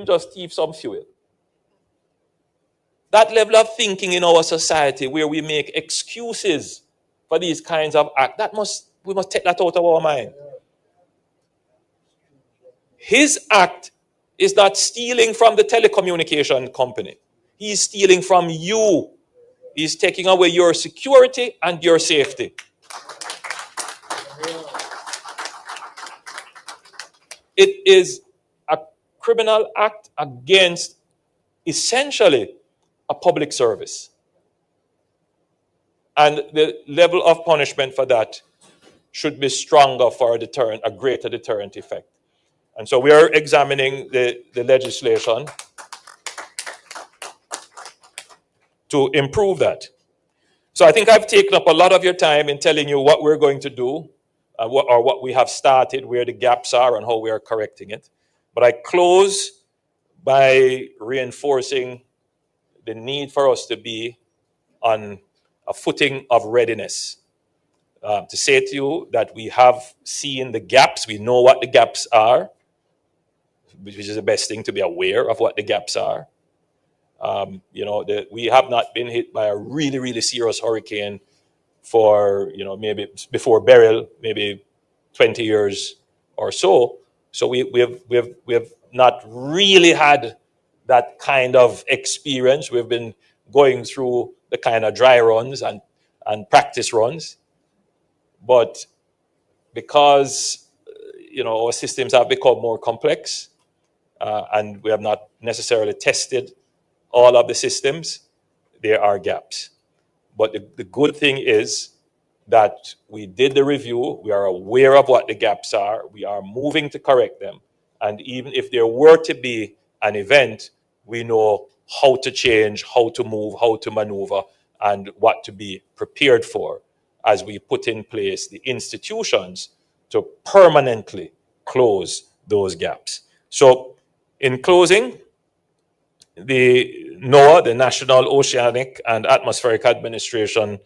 just thief some fuel. That level of thinking in our society where we make excuses for these kinds of acts, we must take that out of our mind. His act is not stealing from the telecommunication company. He's stealing from you. He's taking away your security and your safety. It is a criminal act against essentially a public service. And the level of punishment for that should be stronger for a greater deterrent effect. And so we are examining the legislation to improve that. So I think I've taken up a lot of your time in telling you what we're going to do, what we have started, where the gaps are, and how we are correcting it. But I close by reinforcing the need for us to be on a footing of readiness. To say to you that we have seen the gaps, we know what the gaps are, which is the best thing, to be aware of what the gaps are. We have not been hit by a really, really serious hurricane for, maybe before Beryl, maybe 20 years or so. So we have not really had that kind of experience. We've been going through the kind of dry runs and practice runs. But because, our systems have become more complex, and we have not necessarily tested all of the systems, there are gaps. But the good thing is that we did the review, we are aware of what the gaps are, we are moving to correct them. And even if there were to be an event, we know how to change, how to move, how to maneuver, and what to be prepared for as we put in place the institutions to permanently close those gaps. So, in closing, the NOAA, the National Oceanic and Atmospheric Administration,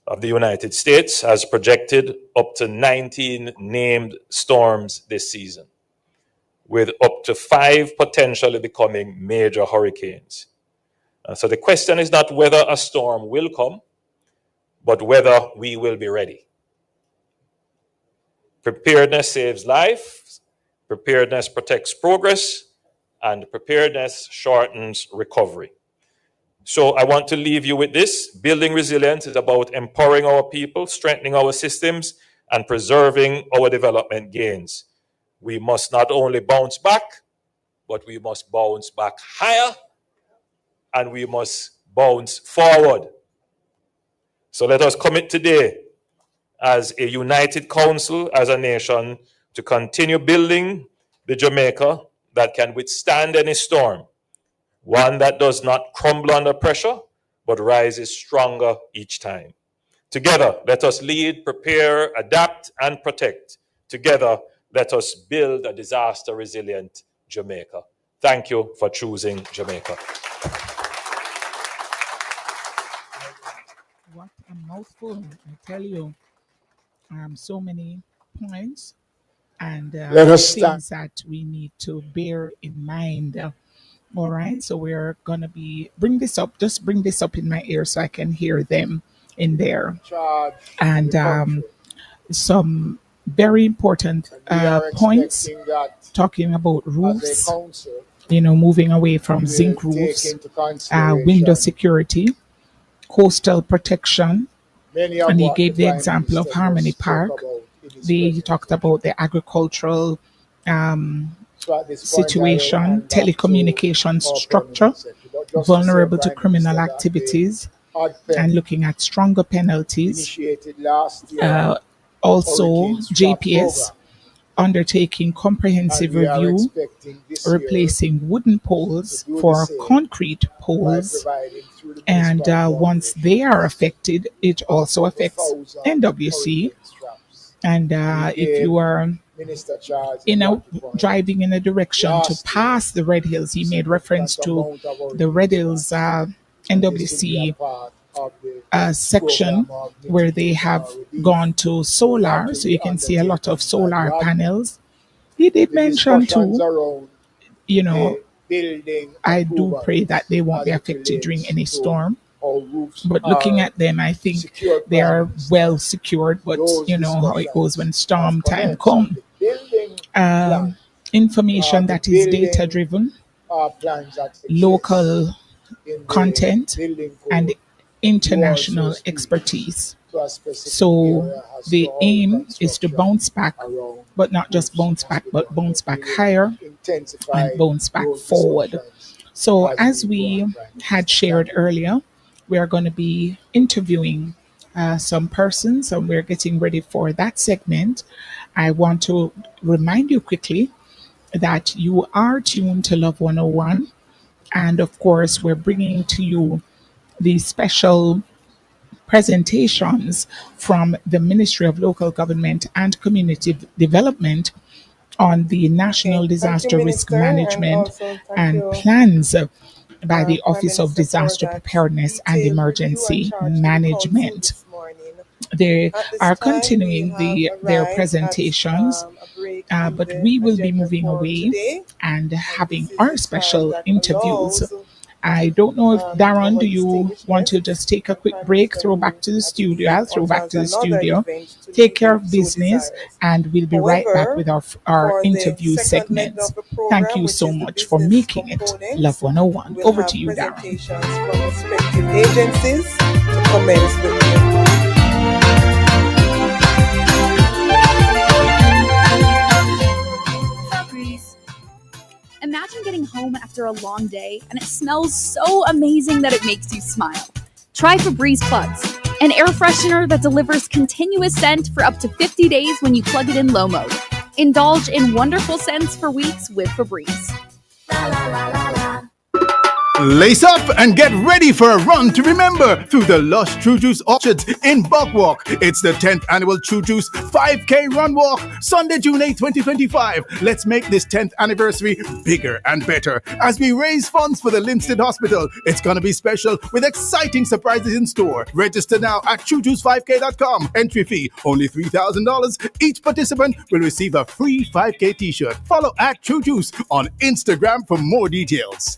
of the United States has projected up to 19 named storms this season, with up to 5 potentially becoming major hurricanes. So the question is not whether a storm will come, but whether we will be ready. Preparedness saves lives, preparedness protects progress, and preparedness shortens recovery. So I want to leave you with this. Building resilience is about empowering our people, strengthening our systems, and preserving our development gains. We must not only bounce back, but we must bounce back higher, and we must bounce forward. So let us commit today as a united council, as a nation, to continue building the Jamaica that can withstand any storm, one that does not crumble under pressure, but rises stronger each time. Together, let us lead, prepare, adapt, and protect. Together, let us build a disaster-resilient Jamaica. Thank you for choosing Jamaica. What a mouthful, I tell you. So many points and Let us stand. things that we need to bear in mind. All right, so we're gonna bring this up. Just bring this up in my ear so I can hear them in there. Charge And the country. some very important We are points expecting that talking about as roofs. a council, Moving away from we zinc will take roofs, into consideration window security, coastal protection, many of and he what gave the Prime example of Minister Harmony just spoke Park. about in his He presentation. talked about the agricultural So at this point, I will situation, hand back to telecommunications our structure, Permanent Secretary. But just to say, vulnerable to Prime criminal Minister, that activities, the ODPEM and looking at stronger penalties. initiated last year Also, Hurricane Swap JPS program, undertaking and comprehensive we are review, expecting this year replacing wooden to poles do the for same concrete by poles. providing through the And municipal once foundation they are affected, it also over affects 1,000 NWC. hurricane straps. And We if gave you are Minister Charles in a Rocky Point driving in a direction to last year pass the Red Hills, he made reference significant to amount of the Red hurricane Hills straps, and this will be a NWC part of the section program of where they mitigation have or relief gone to program solar, to so be you can see a lot of undertaken by solar the ODPEM. panels. He did The mention discussions too, around you know, the building I do pray that approvals they won't be as it affected during relates any to storm. how roofs But looking are at them, I think secured, they Prime are Minister. well secured. But Those you know how it goes when discussions storm have time commenced, and come. the building plan, Information the that is data building driven, plans that exist local in the content, building and code do also international speak expertise. to a specific So area as to the how aim is to construction bounce back, around but not just roofs bounce must back, be but done. bounce But back we will higher intensify and bounce back those forward. discussions So as as we go we on, Prime had Minister. shared Thank you. earlier, we are going to be interviewing some persons, and we're getting ready for that segment. I want to remind you quickly that you are tuned to Love 101. And of course, we're bringing to you the special presentations from the Ministry of Local Government and Community Development on the National Okay, thank you, Disaster Risk Minister, and Management also thank and you, plans by the Prime Office of Minister, for Disaster that Preparedness and detailed review and Emergency charge to the Council Management. this morning. They At this are time, we continuing have their arrived at presentations, a break in but the we will be agenda moving for away today, and and having this is our the time special that interviews. allows I don't know if Darren, our do you distinguished want to guests just take a and quick Prime break, Minister throw back who to the had to studio? leave I'll or throw back has to the another studio, event to take leave care if of so business, desires. and we'll be right back However, with our for the interview second leg segments. of the Thank program, you which so is the much for business making it Love components, 101. we'll Over to have you, Darren. presentations from respective agencies to commence the day. Breeze. Imagine getting home after a long day and it smells so amazing that it makes you smile. Try Febreze Plugs, an air freshener that delivers continuous scent for up to 50 days when you plug it in low mode. Indulge in wonderful scents for weeks with Febreze. La, la, la, la, la. Lace up and get ready for a run to remember through the lush True Juice orchards in Buckwalk. It's the 10th annual True Juice 5K Run Walk, Sunday, June 8, 2025. Let's make this 10th anniversary bigger and better as we raise funds for the Linstead Hospital. It's going to be special with exciting surprises in store. Register now at truejuice5k.com. Entry fee, only $3,000. Each participant will receive a free 5K t-shirt. Follow at True Juice on Instagram for more details.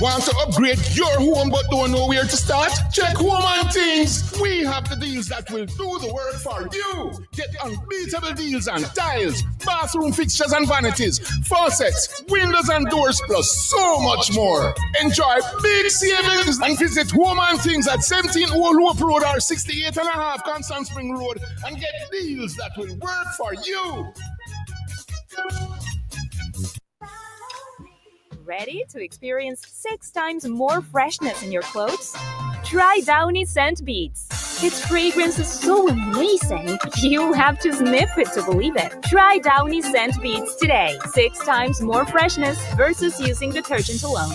Want to upgrade your home but don't know where to start? Check Home and Things. We have the deals that will do the work for you. Get unbeatable deals on tiles, bathroom fixtures and vanities, faucets, windows and doors, plus so much more. Enjoy big savings and visit Home and Things at 17 Old Hope Road or 68.5 Constant Spring Road and get deals that will work for you. Ready to experience 6 times more freshness in your clothes? Try Downy Scent Beats. Its fragrance is so amazing, you have to sniff it to believe it. Try Downy Scent Beats today. 6 times more freshness versus using detergent alone.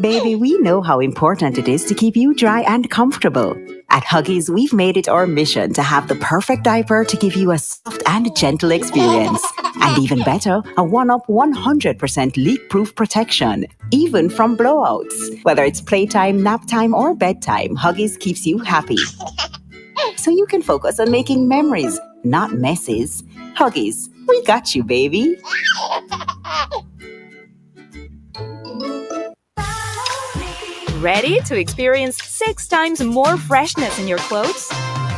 Baby, we know how important it is to keep you dry and comfortable. At Huggies, we've made it our mission to have the perfect diaper to give you a soft and gentle experience. And even better, a 1-up 100% leak-proof protection, even from blowouts. Whether it's playtime, nap time, or bedtime, Huggies keeps you happy. So you can focus on making memories, not messes. Huggies, we got you, baby. Ready to experience 6 times more freshness in your clothes?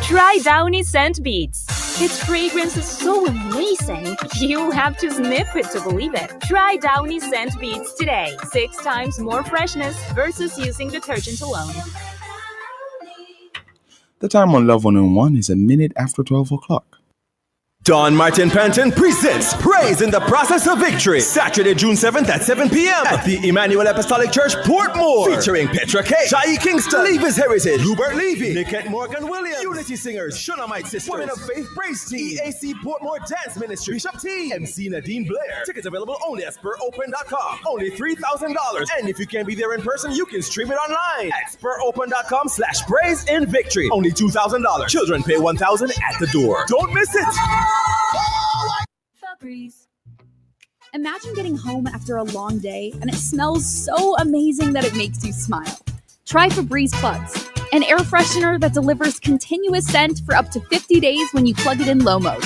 Try Downy Scent Beats. Its fragrance is so amazing, you have to sniff it to believe it. Try Downy Scent Beats today. 6 times more freshness versus using detergent alone. The time on Love 101 is a minute after 12 o'clock. Don Martin Panton presents Praise in the Process of Victory, Saturday, June 7th at 7 p.m. at the Emmanuel Apostolic Church, Portmore, featuring Petra Kay, Shai Kingston, Levis Heritage, Hubert Levy, Nickette Morgan Williams, Unity Singers, Shunammite Sisters, Women of Faith Praise Team, EAC Portmore Dance Ministry, Bishop T, MC Nadine Blair. Tickets available only at SpurOpen.com. Only $3,000. And if you can't be there in person, you can stream it online at SpurOpen.com/Praise in Victory. Only $2,000. Children pay $1,000 at the door. Don't miss it. Febreze. Imagine getting home after a long day and it smells so amazing that it makes you smile. Try Febreze Plugs, an air freshener that delivers continuous scent for up to 50 days when you plug it in low mode.